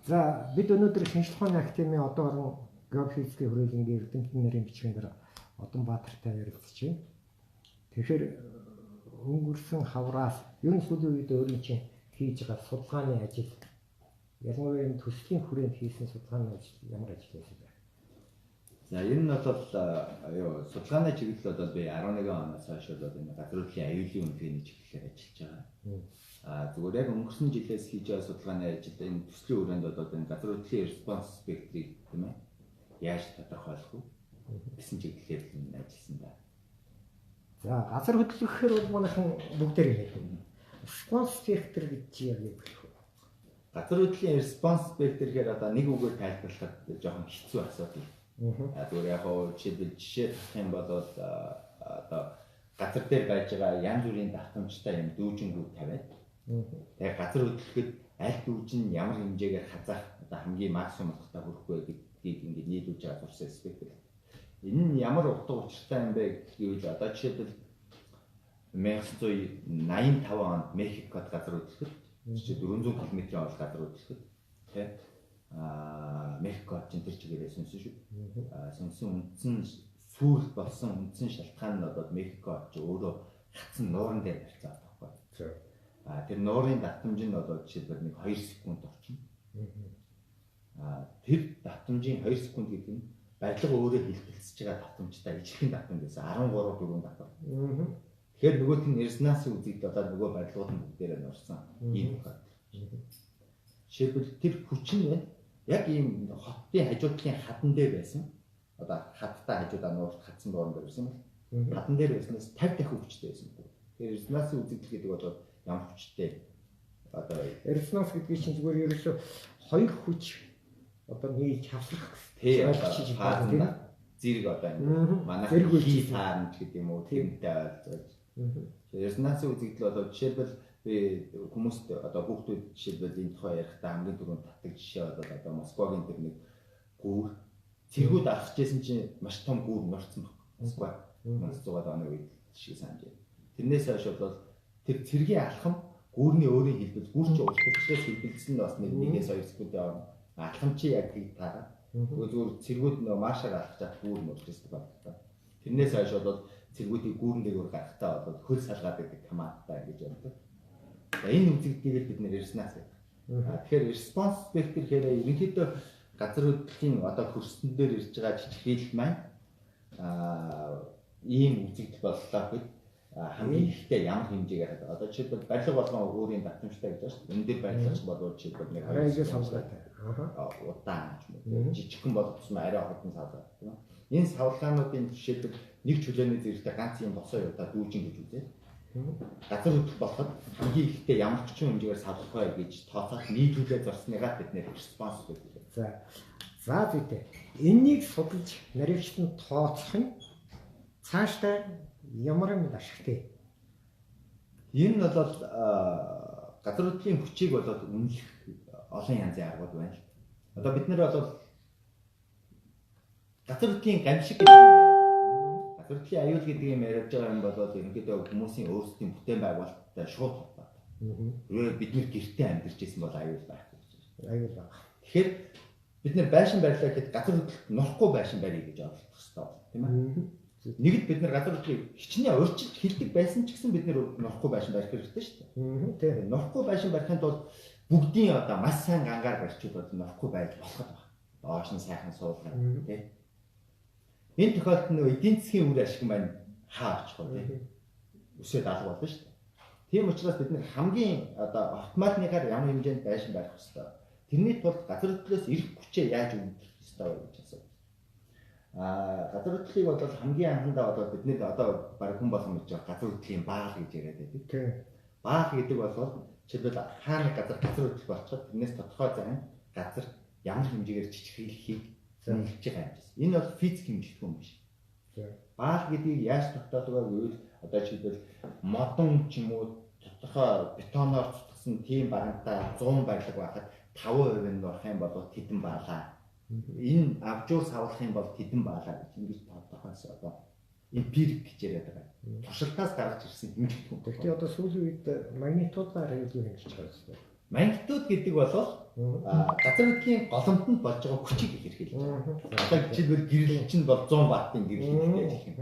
За бид өнөөдөр шинжлэх ухааны академийн одоорон геофизикийн хүрээлэнгийн эрдэмтэн нарын бичгээр Одонбаатартай ярилцж байна. Тэгэхээр өнгөрсөн хавраас ер нь сүүлийн үед өөрийн чинь хийж байгаа судалгааны ажил ялангуяа энэ төслийн хүрээнд хийсэн судалгааны ажил ямар ажил байсан бэ? За энэ нь бол судалгааны чиглэл бол би 11 оноос хойш бол энэ газар хөдлөлийн аюулын үнэлгээний чиглэлээр ажиллаж байгаа. Зүгээр яг өнгөрсөн жилээс хийж байгаа судалгааны ажил энэ төслийн хүрээнд бол энэ газар хөдлөлийн response spectrum тийм ээ яаж тодорхойлох вэ гэсэн чиглэлээр ажилласан байна. За газар хөдлөх гэхээр бол манайхан бүгдээр хэлдэг. Response spectrum гэж яг юу гэх вэ? Газар хөдлөлийн response spectrum гэхээр одоо нэг үгээр тайлбарлахад жоохон хэцүү асуудал. Зүгээр яг жишээ тавих юм бол одоо газар дээр байж байгаа янз бүрийн давтамжтай юм дүүжингүүд тавиад тэгээ газар хөдлөхөд аль дүүжин ямар хэмжээгээр хазаах одоо хамгийн максимум утгатай хүрэх вэ гэдгийг ингээд нийлүүлж байгаа зурсан спектр. Энэ нь ямар утга учиртай юм бэ гэвэл одоо жишээлбэл 1985 онд Мехикод газар хөдлөхөд жишээ 400 км-ийн авал газар хөдлөхөд тэгээ Мехико чинь тэр чигээрээ сонсон шүү. Сонсон үндсэн сүүл болсон үндсэн шалтгаан нь одоо Мехико ч өөрөө хатсан нуурын дээр барьцаад байгаа байхгүй. Тэр нуурын давтамж нь одоо жишээлбэл нэг 2 секунд орчим. Тэр давтамжийн 2 секунд гэдэг нь барилга өөрөө хилтэлцэж байгаа давтамжтай ижлэхэн давтамж байсан 13 давтамж. Тэгэхээр нөгөөх нь резонансын үзэгд одоо нөгөө барилгууд нь бүгдээрээ нурсан ийм байна. Жишээлбэл тэр хүч нь яг ийм хотын хажуудлын хадан дээр байсан. Одоо хаттай хажуудаа нуурт хатсан дууран дээр байсан юм. Хадан дээр байснаас 50 дахин хүчтэй байсан. Тэгэхээр резонансын үзэгдэл гэдэг бол ямар хүчтэй? Одоо резонанс гэдэг чинь зүгээр ерөөсөө хоёр хүч одоо нийлж хавсах тийм зэрэг одоо энэ манай хий таарч гэдэг юм уу тэрнтэй ойлцож. Резонансын үзэгдэл бол жишээлбэл би хүмүүст одоо хүүхдүүд жишээлбэл энэ тухай ярихдаа хамгийн түрүүнд татдаг жишээ бол одоо Москвагийн тэр нэг гүүр цэргүүд алхаж байсан чинь маш том гүүр норцсон баг. Москва 1600-аад оны үед шиг санаж байна. Тэрнээс хойш бол тэр цэргийн алхам гүүрний өөрийн хэлбэл гүүр чи уултчлаас хэлбэлсэн нь бас нэгээс 2 секундын орно. Алхам чи яг хийг таараа. Зүгээр цэргүүд нөө маршаар алхаж чад гүүр нөрчсөн байна. Тэрнээс хойш бол цэргүүдийг гүүрэн дээгүүр гарахтаа бол хөл салгаад байдаг командтай гэж ярьдаг. Энэ үзэгдлийг бид нэр резонанс гэдэг. Тэгэхээр response spectrum гэхээр ерөнхийдөө газар хөдлөлийн одоо хөрсөн дээр ирж байгаа жижиг хээл маань ийм үзэгдэл боллоо гэхэд хамгийн ихтэй ямар хэмжээгээр одоо жишээлбэл барилга болгон өөрийн давтамжтай гэж байна шүү дээ. Энэ дээр барилгач болоод жишээлбэл нэг арайг савлаатай. Удаан ч юм уу. Жижигхэн болгосон арай хурдан савлаа тийм үү. Энэ савлгаануудын жишээлбэл нэг чөлөөний зэрэгтэй ганц юм босоо яваа дүүжин гэж үзээ. Газар хөдлөх болоход хамгийн ихтэй ямар ч хэмжээгээр савлах бай гэж тооцоод нийлүүлээ зорсныгаа бид нэр response гэдэг. За зүйтэй. Эннийг судалж наривчтанд тооцох нь цаашдаа ямар юм ашигтай? Энэ нь бол газар хөдлөлийн хүчийг болоод үнэлэх олон янзын аргууд байна. Одоо бид нэр бол газар хөдлөлийн гамшиг гэдэг юм. Газар хөдлөлийн аюул гэдэг юм яриад байгаа юм бол ерөнхийдөө хүмүүсийн өөрсдийн бүтээн байгуулалттай шууд холбоотой. Бид гэртээ амьдарч ирсэн бол аюул байх гэж байна. Аюул байх. Тэгэхээр бид нэр байшин барилаа гэхэд газар хөдлөлт норохгүй байшин барья гэж ойлгох хэрэгтэй тийм ээ. Нэгд бид нар газар хөдлөлийг хичнээн урьдчилж хилдэг байсан ч гэсэн бид нэр норохгүй байшин барих хэрэгтэй шүү дээ. Тийм. Норохгүй байшин барихын тулд бүгдийн одоо маш сайн гангаар барьчуд бол норохгүй байж болоход байна. Доош нь сайхан суулгана тийм. Энэ тохиолдолд нөө эдийн засгийн үр ашиг маань хаа очих вэ? Өсөд алга болно шүү дээ. Тийм учраас бид нар хамгийн одоо оптималныхаар ямар хэмжээнд байшин барих хэрэгтэй. Тэрний тулд газар хөдлөлөөс ирэх хүчээ яаж үүдэх ёстой вэ гэж асуув. Газар хөдлөлийг бол хамгийн анхандаа бол бидний одоо баг хүн болгон мэдж байгаа газар хөдлөлийн баал гэж яриад байдаг. Тийм. Баал гэдэг бол жишээлбэл хаана газар хөдлөх болчиход тэрнээс тодорхой зан газар ямар хэмжээгээр жижигхийлэхийг зөвлөж байгаа юм. Энэ бол физик хэмжлэх юм биш. Баал гэдгийг яаж тогтоодог вэ гэвэл одоо жишээлбэл модон ч юм уу тодорхой бетоноор цутгасан тийм баримтаа 100 барилга байхад 5% нь орох юм бол тэдэн баалаа. Энэ авжуур савлах юм бол тэдэн баалаа гэж ингэж тодорхойс одоо эмпирик гэж яриад байгаа. Туршилтаас гаргаж ирсэн хэмжих юм. Тэгэхээр одоо сүүлийн үед магнитудаар аюулгүй хэмжиж байгаа юм. Мангитууд гэдэг бол газар хөдлийн голомтонд болж байгаа хүчийг илэрхийлж байгаа. Одоо жишээлбэл гэрэл чинь бол 100 ваттын гэрэл хэлэх юм.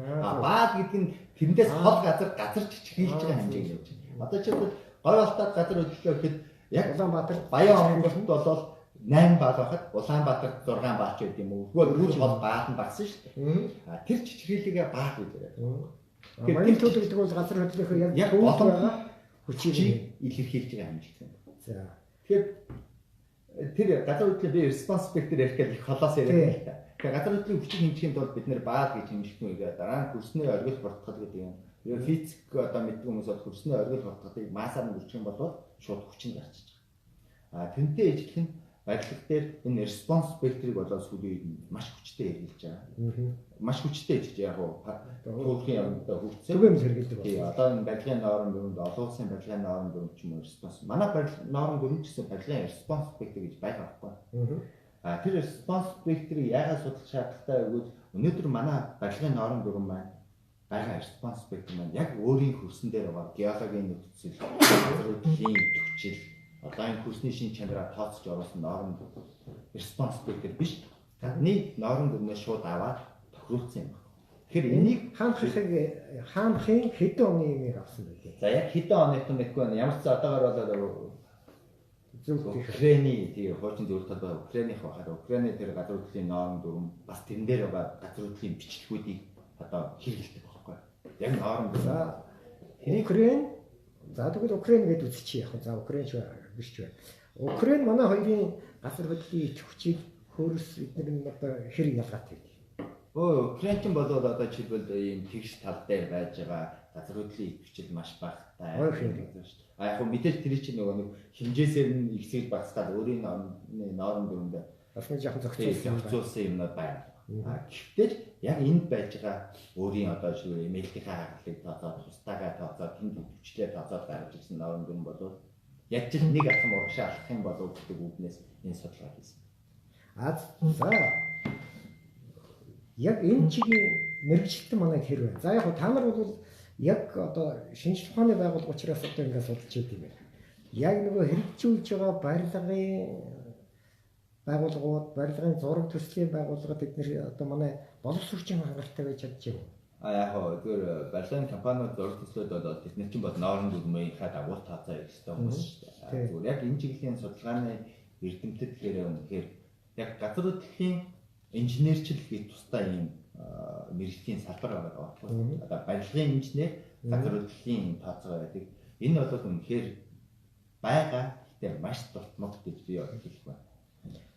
Баал гэдэг нь тэрнээс хол газар чичгээлж байгаа хэмжээг явж байна. Одоо жишээлбэл гой болтоод газар хөдлөлөө гэхэд яг Улаанбаатар Баян хонгорт болол 8 баал байхад Улаанбаатар 6 баал ч байд юм уу. Зүгээр бол баал нь багсан шүү дээ. Тэр чичгээлийгээ баал гэж яриад. Мангитууд гэдэг бол газар хөдлөхөөр яг голом байгаа хүчийг илэрхийлж байгаа хэмжээ гэсэн. За. Тэгэхээр тэр газар хөдлөлийн би response spectrum ярих гэж их холоос яриад байна. Тэгэхээр газар хөдлөлийн хүчийг хэмжихийн тулд бид нэр баал гэж хэмжих нь гэдэг дараа нь хөрсний оргил бортгол гэдэг юм. Ер нь физик одоо мэддэг хүмүүс бол хөрсний оргил бортголыг массаар нь бүрчих юм бол шууд хүчин зарчиж байгаа. Тэрнтэй ижлэх нь барилга дээр энэ response spectrum-ыг болоод сүүлийн үед маш хүчтэй хэрэгжилж байгаа. Маш хүчтэй гэж яг туулахын явдаа хөгжсөн. Түгээмж хэрэгжилдэг байна. Одоо энэ барилгын норм дүрмд олон улсын барилгын норм дүрм ч юм уу response. Манай барилгын норм дүрм ч гэсэн барилгын response spectrum гэж байх байхгүй. Тэр response spectrum-ыг яагаад судлах шаардлагатай гэвэл өнөөдөр манай барилгын норм дүрм маань байгаа response spectrum маань яг өөрийн хөрсөн дээр байгаа геологийн нөхцөл, газар хөдлөлийн төвчл, одоо энэ хөрсний шин чанараа тооцож оруулсан норм response spectrum биш. Гадны норм дүрмээ шууд аваад тохируулсан юм. Тэгэхээр энийг хаанхын хэдэн оны юмыг авсан бэ? За яг хэдэн оныг мэдэхгүй байна. Ямар ч одоогоор бол Украины тийм хуучин зөвлөлт одоо Украиных байхаар Украины тэр газар хөдлөлийн норм дүрм бас тэрэн дээр байгаа газар хөдлөлийн бичлэгүүдийг одоо хэрэглэдэг байхгүй. Яг норм дүрм. За Украин за тэгвэл Украин гэдээ үзчихье яг. За Украин биш ч байна. Украин манай хоёрын газар хөдлөлийн ич хүчийг хөрс эдгээр нь одоо хэр ялгаатай вэ? Украин ч болоод одоо жишээлбэл ийм тэгш тал дээр байж байгаа газар хөдлөлийн ичвчил маш багтай. Яг хөө мэдээж тэр чинь нөгөө нэг хэмжээсээр нь ихсэж багсгаад өөрийн норм дүрмд бас нэг жоохон зохицуулсан юмнууд байна. Гэхдээ яг энд байж байгаа өөрийн одоо жишээ эмээлтийн хагаллыг тооцоод тустаагаа тооцоод тэнд өвчлээ тооцоод гаргаж ирсэн норм дүрм болов яг ч нэг атом урагшаа алах юм болов гэдэг үгнээс энэ судалгаа хийсэн. За яг энэ чигийн мэрэгчлэлтэн манай хэр байна. За яг та нар бол яг одоо шинжлэх ухааны байгууллага учраас одоо ингээд судалж байгаа юм байна. Яг нөгөө хэрэгжүүлж байгаа байгууллагууд, барилгын зураг төслийн байгууллагууд эдгээр одоо манай боловсролчийн хангалттай байж чадчих юм. Яг зөвөр барилгын компаниуд зураг төслүүд болоод тэдний чинь бол норм дүрмийнхаа дагуу тооцоо хийх хэрэгтэй хүмүүс шүү дээ. Зөвөр яг энэ чиглэлийн судалгааны эрдэмтэд тэгэхээр яг газар хөдлөлийн инженерчил гэж тусдаа юм мэргэжлийн салбар байгаа байхгүй. Одоо барилгын инженер, газар хөдлөлийн тооцоо байдаг. Энэ бол үнэхээр байгаа гэхдээ маш дутмаг гэж би хэлэх байна.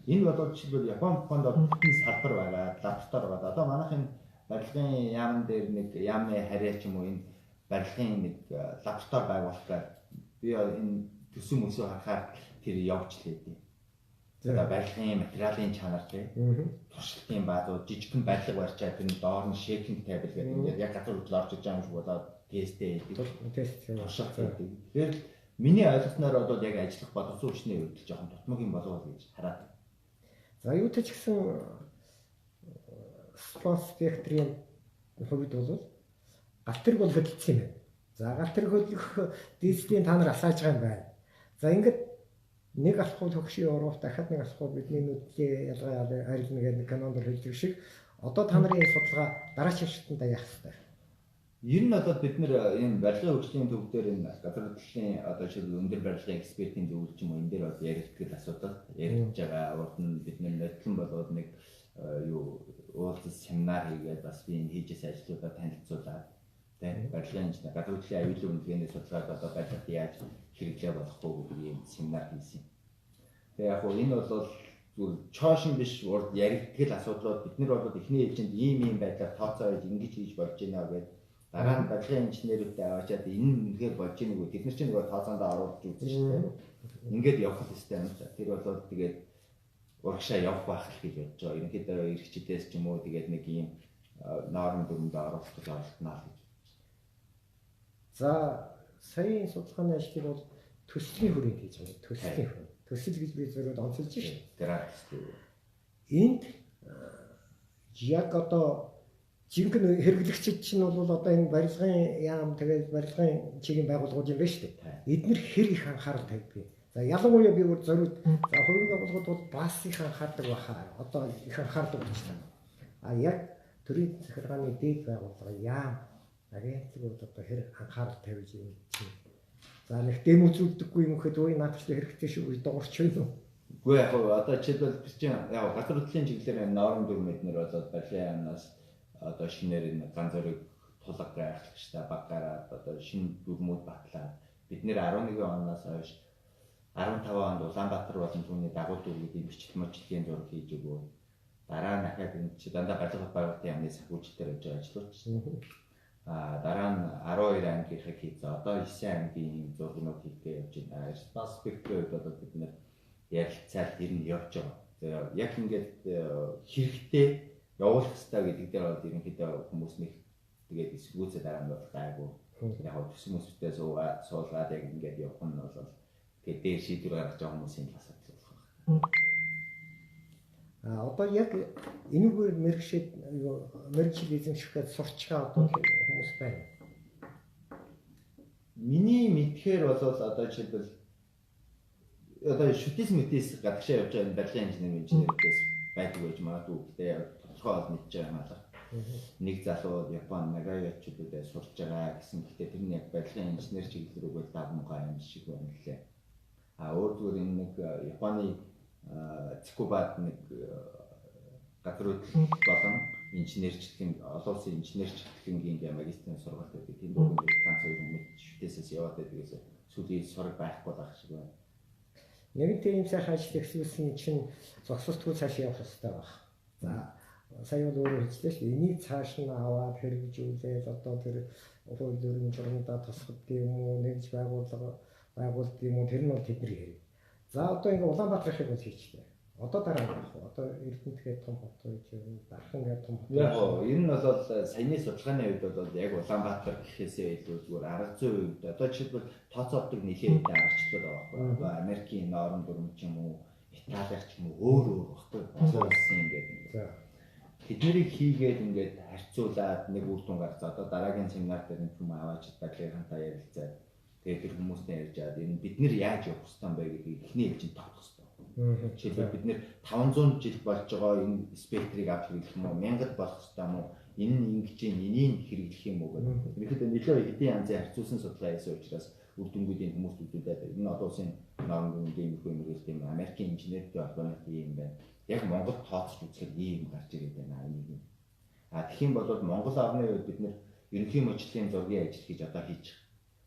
Энэ бол жишээлбэл Японд бүтэн салбар байгаа, лаборатори байгаа. Одоо манайхын барилгын яамн дээр нэг яамны харьяа ч юм уу энэ барилгын нэг лаборатори байгуулахаар би энэ төсөв мөсөө харахаар тэр явж лээдээ. За барилгын материалын чанар туршилтын баазууд жижигхэн барилга барьчаад тэр доор нь шейкинг табл гэдэг ингээд яг газар хөдлөл орж иж байгаа юм шиг болоод тесттэй хийдэг. Туршилт хийдэг. Тэгэхээр миний ойлгосноор бол яг ажиллах боловсон хүчний хувьд жоохон дутмаг юм болов уу гэж хараад. За юутай ч гэсэн response spectrum хувьд бол галтэрэг бол хөдөлсөн юм байна. За галтэрэг хөдлөх дисциплин та нар асааж байгаа юм байна. За ингээд нэг алхуу төгшийн уруух дахиад нэг алхуу бидний нүдний ялгаа арилна гэдэг канонд хэлдэг шиг одоо та нарын судалгаа дараагийн шатнд яах вэ? Ер нь одоо бид нэр энэ барилгын хөгжлийн төв дээр энэ газар хөдлөлийн одоо жишээ өндөр барилгын экспертийн зөвлөж юм энэ дээр бол яригддаг асуудал яригдж байгаа. Урд нь бид нэр нотлон болоод нэг уулзсан семинар хийгээд бас би энэ хийжсэн ажлуудаа танилцуулаад тийм барилгын инженер газар хөдлөлийн аюулгүй үнэлгээний судалгааг одоо барилгад яаж хэрэглээ болох вэ гэдэг ийм семинар хийсэн. Тэгээ яг нь энэ бол зүгээр чоошин биш урд яригдгал асуудлууд бид нар бол эхний ээлжинд ийм байдлаар тооцоо хийж ингэж хийж болж байна гэдэг дараа нь барилгын инженерүүдтэй аваачаад энэ үнэхээр болж ийн үгүй тэд нар чинь нөгөө тооцоондоо оруулж үзсэн шүү дээ. Ингээд явах хэрэгтэй юм байна. Тэр бол тэгээд урагшаа явах байх л гэж бодож байгаа. Ерөнхийдөө эрхчдээс ч юм уу тэгээд нэг ийм норм дүрмд оруулах гэж оролдоно гэж. За саяын судалгааны ажлыг бол төслийн хүрээнд хийж байгаа. Төслийн хүрээнд. Төсөл гэж би зөвхөн онцолж шүү. Градус. Энд яг одоо жинхэнэ хэрэглэгчид чинь бол одоо энэ барилгын яам тэгээд барилгын чигийн байгууллагууд юм байна шүү дээ. Эдгээр хэр их анхаарал тавьдаг. За ялангуяа би өөр зориуд за хувийн байгууллагууд бас их анхаардаг баха. Одоо их анхаардаг болчихсон. А яг төрийн захиргааны дээд байгууллага яам агентлгууд одоо хэр анхаарал тавьж юм чинь. За нэг дэм үзүүлдэггүй юм гэхэд ой наадч хэрэгтэй шүү гэж дуурч байна уу? Үгүй яг одоо жишээлбэл чинь яг газар хөдлийн чиглэлээр норм дүр мэднэр болоод барилгын яамнаас одоо шинээр энэ ганц зөрийг тулга гайхлагчтай багаараа одоо шинэ дүрмүүд батлаа. Бид нэр 11 оноос хойш 15 онд Улаанбаатар болон түүний дагуу дүүргүүд юм бичлэг мөчлийн зураг хийж өгөө. Дараа нь дахиад энэ чи дандаа барилга байгуулалтын яамны санхүүжилтээр ажиллаж байгаа. Дараа нь 12 аймгийнхыг хийцээ. Одоо 9 аймгийн зургнууд хийгээ явж байна. Спас спектрийн үед бол бид нэр ярилцаад тэр нь явж байгаа. Яг ингээд хэрэгтэй явуулах хэрэгтэй гэдэг дээр бол ерөнхийдөө хүмүүс нэг тэгээд эсвгүүцээ дараа нь бол гайгүй. Яг төсөв хүмүүстэй суулгаад яг ингээд явах нь бол тэгээд дээр шийдвэр гаргаж байгаа хүмүүсийн талаас нь болох байна. Одоо яг энэгээр мэрэгчл эзэмшихэд сурчгаа одоо хүмүүс байна. Миний мэдхээр бол одоо жишээлбэл одоо шүтээс мэдээс гадагшаа явж байгаа энэ барилгын инженерээс байдаг байж магадгүй гэхдээ тодорхой бол мэдж байгаа юм аа. Нэг залуу Япон Нагаяачдуудаа сурч байгаа гэсэн гэхдээ тэр нь яг барилгын инженер чиглэл рүүгээ давмгаа юм шиг байна лээ. Өөрөөр энэ нэг Японы Цукубад нэг газар хөдлөл болон инженерчлэгийн олон улсын инженерчлэгийн магистрийн сургалт байдаг. Тийм нэг ганц хоёр хүмүүс шүтээсээс яваад байдгээс сүүлийн сураг байхгүй байх шиг байна. Нэг тийм сайхан ажил эхлүүлсэн чинь зогсолтгүй цааш явах хэрэгтэй байна. За сая бол өөрөө хэлсэн шүү дээ. Энийг цааш нь аваад хэрэгжүүлээд одоо тэр хууль дүрмийн журмдаа тусгад юм уу, нэгж байгуулт юм уу тэр нь бол тэдний хэрэг. За одоо ингээ Улаанбаатарыг бол хийчихлээ. Одоо дараа нь яах вэ? Одоо Эрдэнэтгээ том хот гэж юм, Дархан гэх том хот. Яг энэ нь бол саяны судалгааны үед бол яг Улаанбаатар гэхээсээ илүү зүгээр арга зүйн үед одоо жишээлбэл тооцоолдог нэхээ аргачлал байгаа байхгүй. Одоо Америкийн норм дүрм ч юм уу, Италих ч юм уу өөр байхгүй. Улсын ингээд. Тэднийг хийгээд ингээд харьцуулаад нэг үр дүн гаргацаа. Одоо дараагийн семинар дээр юм аваач барилгынхантаа ярилцаад тэгээд тэр хүмүүстэй ярьж аваад энэ бид нэр яаж явах ёстой юм бэ гэдгийг эхний ээлжинд тоодох ёстой. Жишээлбэл бид нэр 500 жил болж байгаа энэ спектрийг авч хэрэглэх юм уу, 1000-д болох ёстой юм уу? Энэ нь ингэж энийг хэрэглэх юм уу гэдэг. Тэгэхэд нэлээд хэдийн янзын харьцуулсан судалгаа хийсэн учраас үр дүнгуудын хүмүүст үзүүлээд энэ одоо улсын нормын гэмээр юм Америкийн инженертэй холбооны юм байна. Яг Монгол тооцож үзэхэд ийм гарч ирээд байна энийг. Тэгэх юм бол Монгол орны үед бид нэр ерөнхий мөчлийн зургийн ажил хийж одоо хийж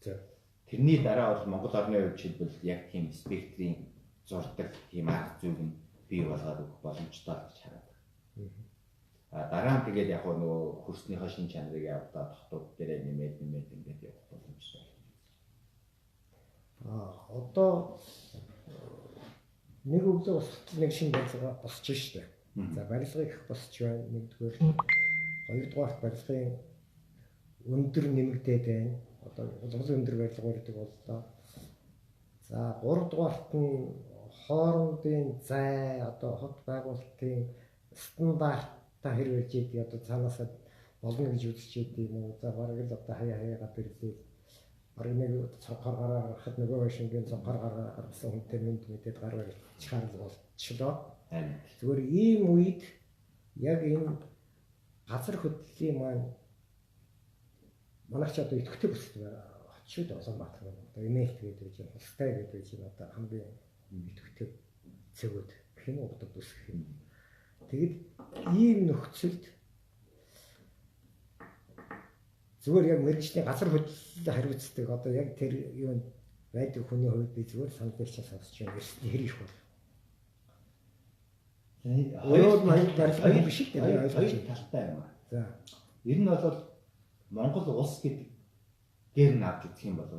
байгаа. Тэрний дараа бол Монгол орны үед жишээлбэл яг тийм спектрийн зурдаг тийм арга зүйг нь бий болгоод өгөх боломжтой гэж хараад байна. Дараа нь тэгээд яг нөгөө хөрснийхөө шин чанарыг явуулаад хотууд дээр нэмээд ингээд явах боломжтой. Одоо нэг өглөө бас нэг шинэ барилга босч штэ. За барилгыг их босч байна. Нэгдүгээр, хоёрдугаар барилгын өндөр нэмэгдээд байна. Одоо улсын өндөр барилга гэдэг боллоо. За гуравдугаарт нь хоорондын зай одоо хот байгуулалтын стандартаа хэрэгжилж идэг одоо цаанаасаа болно гэж үзэж идэг юм уу? За бараг л одоо хаяа бирлээ. Бараг нэг цонхоор гараа гаргахад нөгөө шингийн цонхоор гараа гаргасан хүнтэй мэдээд гар барьчихаар л болчихлоо. Зүгээр ийм үед яг энэ газар хөдлөлийн маань манайч одоо идэвхтэй бүстэй очиод Улаанбаатар одоо имэйт гэдэг байж байна. Хустай гэдэг байж байна. Одоо хамгийн идэвхтэй цэгүүд гэх юм уу одоо бүсгэх юм. Тэгэд ийм нөхцөлд зүгээр яг мэрэгчлийн газар хөдлөлөд хариуцдаг одоо яг тэр юу байдаг хүний хувьд би зүгээр санал дээр чинь сонсож байна. Хэр их бол. Өөр барилга биш үү? Хоёр талтай юм аа. За. Ер нь бол Монгол улс гэдэг дээр нь авч үзэх юм бол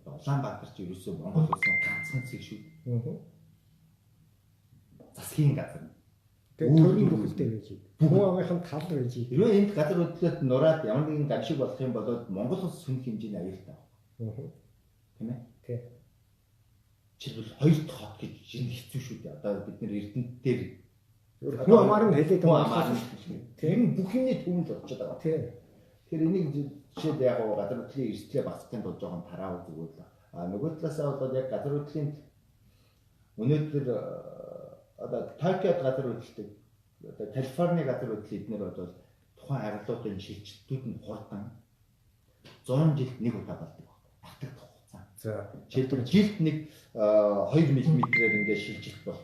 одоо Улаанбаатар ч ерөөсөө Монгол улсын ганцхан зэг шүү. Засгийн газар. Тэгээд төрийн бүхэлдээ байж байна. Хүн амынхан тал байж байна. Хэрвээ энд газар хөдлөлт нураад ямар нэгэн гамшиг болох юм бол Монгол улс сүнх хэмжээний аюултай байна. Тийм ээ? Тийм. Жишээлбэл хоёр дахь хот гэж энэ хэцүү шүү дээ. Одоо бид нэр Эрдэнэт дээр хүн амаар нь хэлээд байгаа. Тийм бүх юмний төвөнд очиж байгаа. Тийм. Тэр энийг жишээд яг газар хөдлөлийн эрсдлээ багасгахын тулд жоохон тараа үзэггүй л. Нөгөө талаасаа бол яг газар хөдлөлийн Өнөөдөр одоо Токиод газар хөдлөлтөд одоо Калифорни газар хөдлөлт эднэр бол тухайн агуулгын шилжилтүүд нь хурдан 100 жилд нэг удаа болдог байна. Батгах хугацаа. За жишээлбэл жилд нэг 2 мм-ээр ингээд шилжилт бол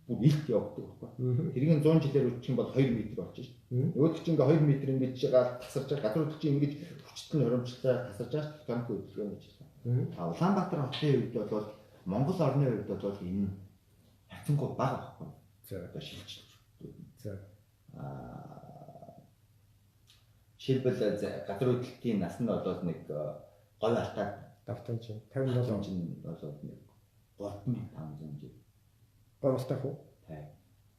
бүр илт явагддаг байхгүй. Тэрийг 100 жилээр үтчих юм бол 2 м болж шээ. Нөгөөх чинь ингээд 2 м ингэж тасарч байгаа газар хөдлөлт чинь ингэж хүчтэй хуримжлалтай тасарч байгаа тоног хөдөлгөөн гэж байна. Улаанбаатар хотын хувьд бол Монгол орны хувьд бол энэ хацангуй бага байхгүй. За одоо шилжилт. за Жишээлбэл газар хөдлөлтийн нас нь бол нэг говь алтаад давтамж 57 чинь бол нэг 3500 жил. Гомстой хөө. Тий.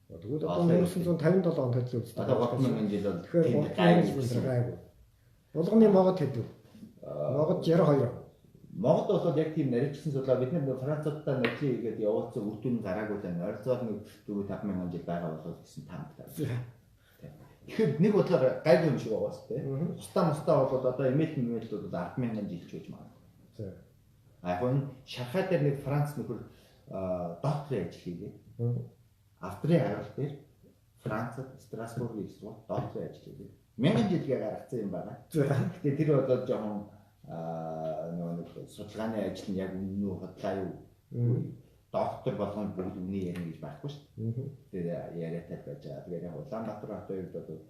Тэгвэл одоо 1957 онд төдөө үстэй. Одоо 3000 жил бол тэгэхээр гайгүй. Булганы могод хэдв? Могод 62. Могод бол яг тийм нарийнчсан судлаа бид нар Француудтай нэрлэе гэдэг явуулсан үр дүн гараагүй л байна. Ойролцоогоор нэг 4-5 жил байгаа болов гэсэн таамаг. Тэгэхээр нэг бодлоор гайгүй юм шиг байгаа бас тийм. Устаа бол одоо эмээл бол 100000 жил ч гэж магадгүй. Яг нь шархаа дээр нэг Франц нөхөр докторийн ажил хийгээд Австрийн арал дээр Францад Страсбургийн сургууль докторийн ажил хийгээд 1000 жилгээ гаргацсан юм байна. Гэхдээ тэр бол жоохон нэг судалгааны ажил нь яг үнэн үү хотлаа юу доктор болгоно бүгд үнийг ярих гэж байхгүй шүү дээ. Тэгээд яриатай байж байгаа. Тэгээд яг Улаанбаатар хотын хувьд бол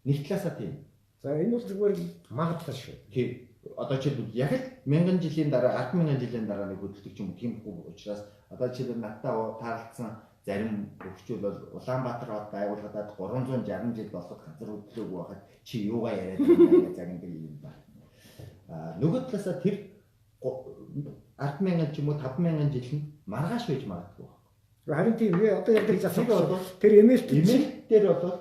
нэг талаасаа тийм. За энэ бол зүгээр магадлал шүү. Тийм. Одоо жишээлбэл яг л 1000 жилийн дараа 100000 жилийн дараа нэг хөдөлгөж юм тиймгүй учраас одоо жишээлбэл надтай таарлцсан зарим өвчүүд бол Улаанбаатар хот байгуулагдаад 360 жил болоход газар хөдлөөгүй байхад чи юугаа яриад байгаа загиндаг юм байна. Нөгөө талаасаа тэр 100000 ч юм уу 5000 жил нь маргааш байж магадгүй. Харин тийм одоо яг тэр засаг тэр эмээлт дээр бол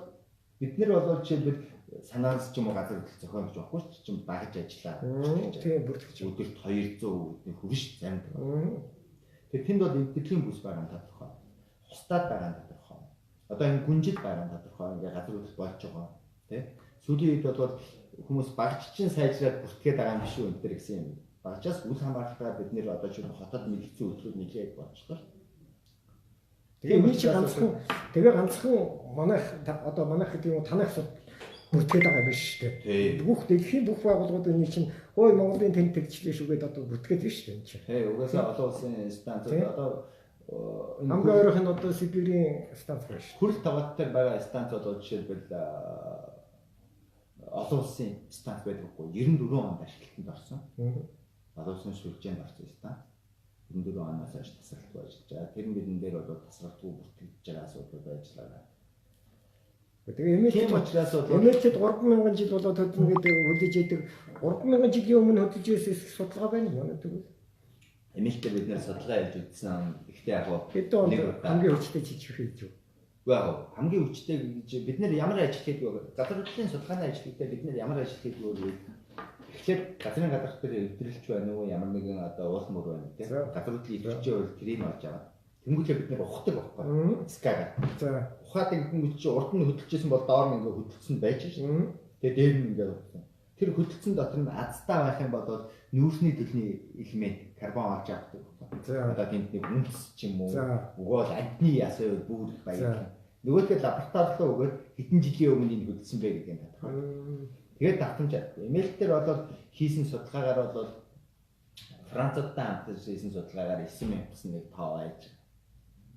бид нар бол жишээлбэл санаас ч юм уу газар хөдлөлт зохион гэж байхгүй ч юм багж ажиллаа. Тийм бүртгэж өдөрт 200 хүрнэ ш замд. Тэгэхээр тэнд бол эвдэрлийн бүс байгаа нь тодорхой. Хустаад байгаа нь тодорхой. Одоо энэ гүнжил байгаа нь тодорхой. Ингээ газар хөдлөлт болж байгаа. Тэ? Сүүлийн үед бол хүмүүс багжчин сайжраад бүртгээд байгаа юм биш үү энэ төр гэсэн юм. Багжаас үл хамааралтай бид нэр одоо чинь хотод мэдгэцэн өдрүүд нэлээд болчихлоо. Тэгээ энэ чи ганцхан манайх одоо манайх гэдэг юм танайх бүртгээд байгаа биш шүү дээ. Бүх дэлхийн бүх байгууллагууд энэ чинь хөөе Монголын тэнд тэгчлээ шүүгээд одоо бүртгээд биш шүү дээ энэ чинь. Тий, угаасаа олон улсын станцууд одоо хамгийн ойрох нь одоо Сибирийн станц байна шүү. Хүрэл тавааттай байгаа станцууд бол жишээлбэл олон улсын станц байдаггүй 94 онд ашиглалтанд орсон. Олон улсын сүлжээнд орсон станц. 94 оноос хойш тасралтгүй ажиллаж байгаа. Тэр мэдэн дээр бол тасралтгүй бүртгэж байгаа асуудал байж байгаа. Тэгээ эмээлт учраас эмээлтэд 3000 жил болоод хөдөлнө гэдэг хүлээж яадаг 3000 жилийн өмнө хөдөлж байсан судалгаа байна юм уу тэгвэл эмээлтээр бид нэр судалгаа хийж үзсэн. Гэхдээ яг нэг хамгийн хүчтэй жижиг хийж юу. Вау хамгийн хүчтэй гэж бид нэр ямар ажил хийдэг вэ? Газар хөдлөлийн судалгааны ажил хийхдээ бид нэр ямар ажил хийдэг вэ? Тэгэхээр газрын гадарх дээр өвдөрлөж байна уу? Ямар нэгэн одоо уул мөр байна тийм. Газар хөдлөлийн идэвхтэй бол тэрийг олж аваад тэнгуүлээ бид нэр ухдаг байхгүй. Скага. За ухаад ингэнгүүт чи урд нь хөдөлжсэн бол доор нь ингээ хөдөлсөн байж шээ. Тэгээ дээр нь ингээ хөдөлсөн. Тэр хөдөлсөн дотор нь азтай байх юм бол нүүрсний төлний элемент карбон олж авдаг. Одоо тэнд нэг үндэс ч юм уу. Угоол амтны ясаа бүр их баяр. Нөгөөдгөө лабораториудаа өгөөд хэдэн жилийн өмнө энэ хөдөлсөн бэ гэдгийг тодорхой. Тэгээд давтамж чаддаг. Эмээлтээр бол хийсэн судалгаагаар бол Француудтай хамт хийсэн судалгаагаар 9000 тоо байж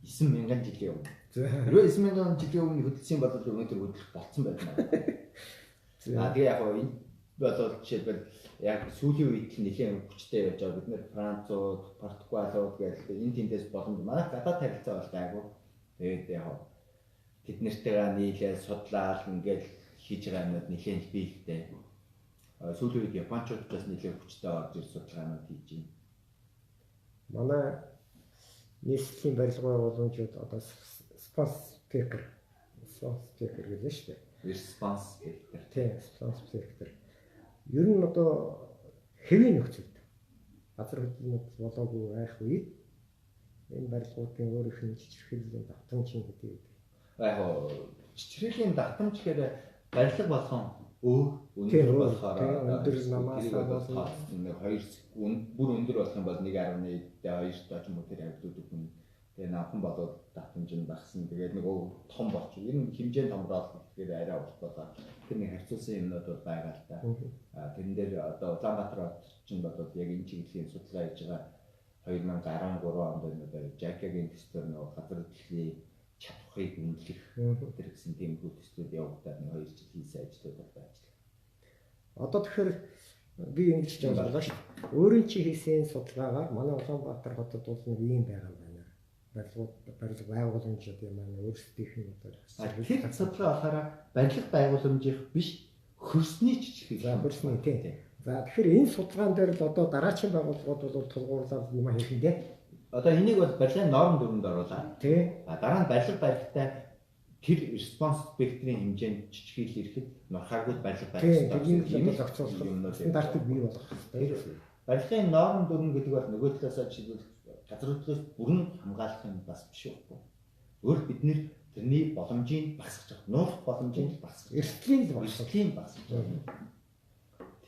9000 жилийн өмнө. Хэрвээ 9000 жилийн өмнө хөдөлсөн бол өнөөдөр хөдлөх болцсон байна. Тэгээ яг энэ бол жишээлбэл яг сүүлийн үед л нэлээд хүчтэй явж байгаа. Бид нэр Францууд, Португалууд гэдэг энэ тэндээс боломж манай гадаад харилцаа бол гайгүй. Тэгээд яг тэд нэртэйгээ нийлээд судлаад ингээд хийж байгаа юмуд нэлээд биелдэг. Сүүлийн үед Япончууд бас нэлээд хүчтэй орж ирж судалгаанууд хийж байна. Манай нийслэлийн барилгын боломжууд одоо response speaker гэдэг нь шүү дээ. Response speaker. Тийм, response speaker. Ер нь одоо хэвийн нөхцөлд газар хөдлөлт болоогүй байх үед энэ барилгуудын өөрийнх нь чичирхийллийн давтамж гэдэг. Яг чичирхийллийн давтамж гэхээр барилга болгон өндөр болохоор өндөр намаас нэг 2 бүр өндөр болох юм бол 1.1-д 2 ч юм уу тэр авдууд хүн Тэгээ намхан болоод давтамж нь багасна. Тэгээд нөгөө том болчих. Ер нь хэмжээ томроод тэгэхээр арай урт болоо. Тэр нэг харьцуулсан юмнууд бол байгаа л да. Тэрэн дээр одоо Улаанбаатар хот чинь бодвол яг энэ чиглэлийн судалгаа хийж байгаа 2013 онд одоо Жакагийн төслөөр нөгөө газар дэлхийн чадхыг үнэлэх тэр гэсэн тиймэрхүү төслүүд явагдаад 2 жил хийсэн ажлууд бол байж байна. Одоо тэгэхээр би ингэж ч юм байна шүү дээ. Өөрийн чи хийсэн судалгаагаар манай Улаанбаатар хотод бол нэг юм байгаа юм байна. Барилга байгууламжууд юм аа өөрсдийнх нь одоо тэр судалгаа болохоор барилга байгууламжийнх биш хөрсний жижиг хөрсний тийм. За тэгэхээр энэ судалгаан дээр л одоо дараачийн байгууллагууд бол тулгуурлаад юм хийх юм дээ. Одоо энийг бол барилгын норм дүрэнд оруулаад тий. Дараа нь барилга баригтай тэр response spectrum хэмжээнд жижигхийл ирэхэд нурхаагүй барилга барих хэрэгтэй. Зохицуулах стандартыг бий болгох хэрэгтэй. Барилгын норм дүрэн гэдэг бол нөгөө талаасаа жишээлбэл газар хөдлөлтөөс бүрэн хамгаалах юм бас биш байхгүй. Өөр бид нэр тэрний боломжийг багасгах, нуух боломжийг багасгах, эрсдлийн багасгах.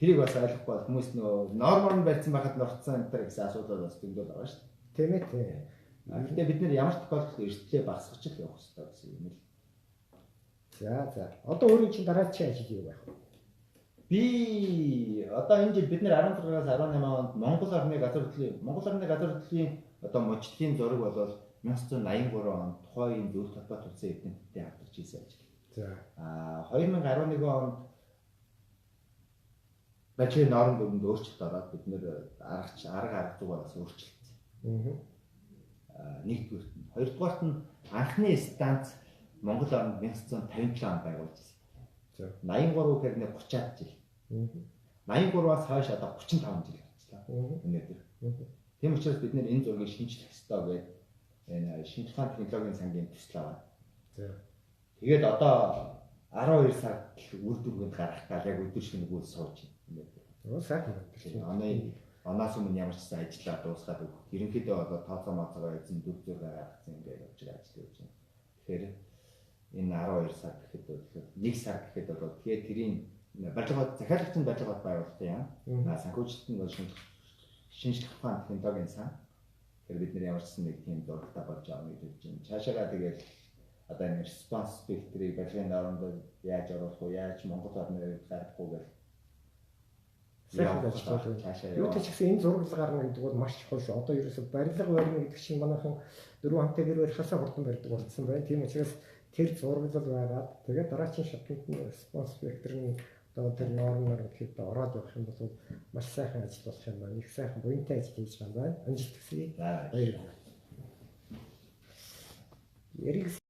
Тэрийг бас ойлгохгүй хүмүүс нөгөө нормоор барьсан байхад нурцсан энэ гэсэн асуудал бас дэндүү байгаа шүү дээ. Тийм ээ тийм. Гэхдээ бид нэр ямар ч тохиолдолд эрсдлээ багасгах л явах хэрэгтэй гэсэн юм л. За. Одоо өөрийн чинь дараачийн ажил юу байх вэ? Би одоо энэ жил бид нэр 16-аас 18 онд Монгол орны газар хөдлөлийн одоо мужлын зураг болол 1983 онд тухайн зөвлөлт холбоот улсын эднэттэй хамтарч хийсэн ажил. За. 2011 онд бачийн норм дүрэнд өөрчлөлт ороод бид нэр арга зугаараас өөрчлөлтсөн. Нэгдүгürt нь, хоёрдугаарт нь анхны станц Монгол орнд 1957 онд байгуулжсэн. За. 83 гэхээр нэг 30-аад жил. 83-аас хойш одоо 35 жил болчихлоо. Өнөөдөр. Тийм учраас бид нэр энэ зургийг шинжлэх ёстой гэж энэ шинжлэх ухааны технологийн сангийн төсөл аваад. За. Тэгээд одоо 12 сард үр дүнг гаргах гал яг өдөр шинэ гүйл сууж байна. Өнөөдөр. Сайхан. Оноос өмнө ямар ч сайн ажиллаа дуусгаад өгөх. Ерөнхийдөө бол тооцоо моцоогоо эзэн дүр зураг гаргасан ингээд явж байгаа ажил гэж байна. Тэгэхээр энэ 12 сар гэхэд бол 1 сар гэхэд бол тэгээд тэрийн барилгад захиалагчийн барилгад байгуулалтын юм. Санхүүжилтийн бол шинжлэх ухааны технологийн сан. Тэгэхээр бид нэр ямар ч нэг тийм зурагтай болж байгаа гэж хэлж байна. Цаашаа тэгээд одоо энэ response spectrum-ийг барилгын нормд яаж оруулах вэ? Яаж Монгол орны гаргахгүй гэх юу ч гэсэн энэ зураглагаар нь гэдэг бол маш чухал шүү. Одоо ерөөсөй барилга барина гэдэг чинь манайхан 4 хамтаа гэр барихаасаа хурдан барьдаг болсон байна. Тийм учраас тэр зураглал байгаад тэгээд дараачийн шатнд нь response spectrum-ийн одоо тэр нормоор гэхэд ороод явах юм бол маш сайхан ажил болох юм байна. Их сайхан буянтай ажил хийж байгаа юм байна. Амжилт хүсье. Баярлалаа.